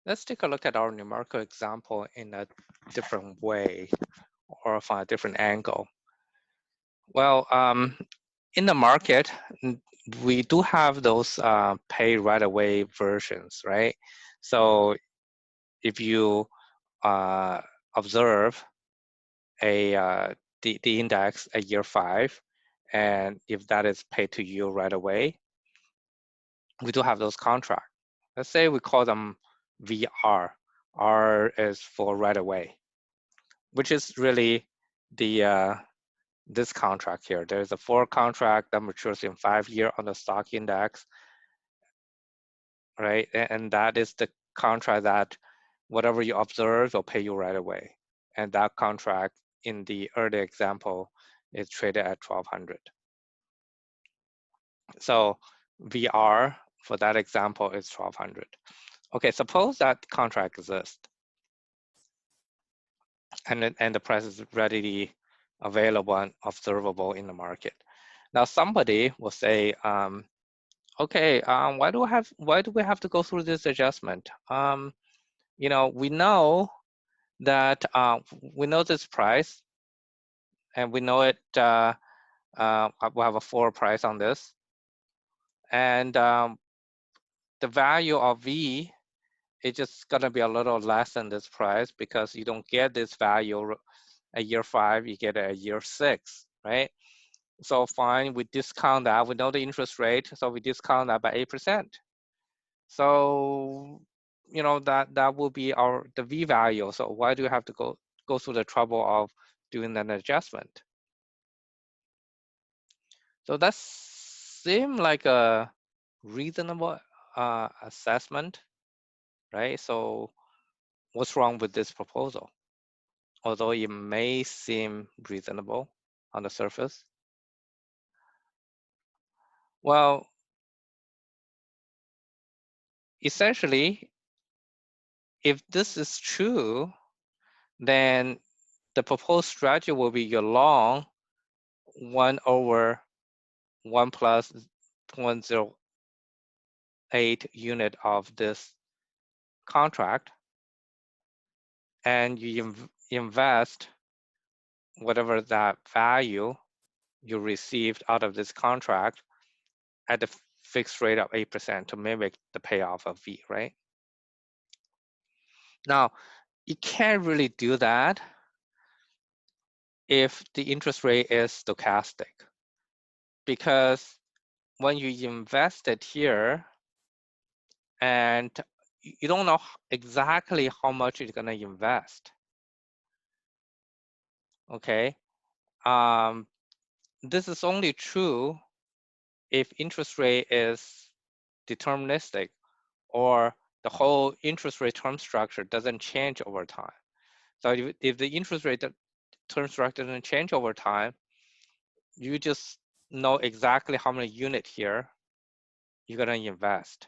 Let's take a look at our numerical example in a different way or from a different angle. Well, in the market, we do have those pay right away versions, right? So if you observe the index at year 5, and if that is paid to you right away, we do have those contracts. Let's say we call them VR. R is for right away, which is really the this contract here. There's a forward contract that matures in 5 years on the stock index, right? And that is the contract that whatever you observe will pay you right away. And that contract in the early example is traded at 1200. So VR for that example is 1200. Okay, suppose that contract exists and the price is readily available and observable in the market. Now somebody will say, okay, why do we have to go through this adjustment? You know, we know that we know this price, and we know it. We have a floor price on this, and the value of V is just gonna be a little less than this price because you don't get this value at year 5, you get it at year 6, right? So fine, we discount that. We know the interest rate, so we discount that by 8%. So you know that will be the V value. So why do you have to go through the trouble of doing an adjustment? So that seems like a reasonable assessment, right? So what's wrong with this proposal? Although it may seem reasonable on the surface. Well, essentially, if this is true, then the proposed strategy will be your long 1 over 1 plus 0.08 unit of this contract, and you invest whatever that value you received out of this contract at the fixed rate of 8% to mimic the payoff of V, right? Now, you can't really do that if the interest rate is stochastic, because when you invest it here and you don't know exactly how much you're going to invest, okay? This is only true if interest rate is deterministic or the whole interest rate term structure doesn't change over time. So if the interest rate term structure doesn't change over time, you just know exactly how many units here you're going to invest.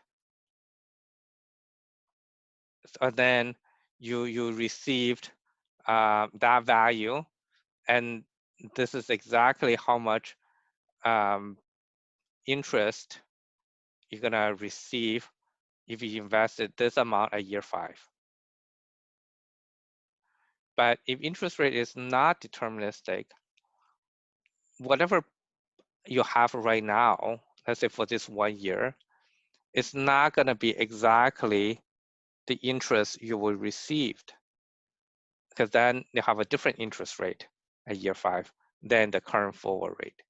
So then you received that value, and this is exactly how much interest you're going to receive if you invested this amount at year 5. But if interest rate is not deterministic, whatever you have right now, let's say for this 1 year, it's not going to be exactly the interest you will receive, because then you have a different interest rate at year 5 than the current forward rate.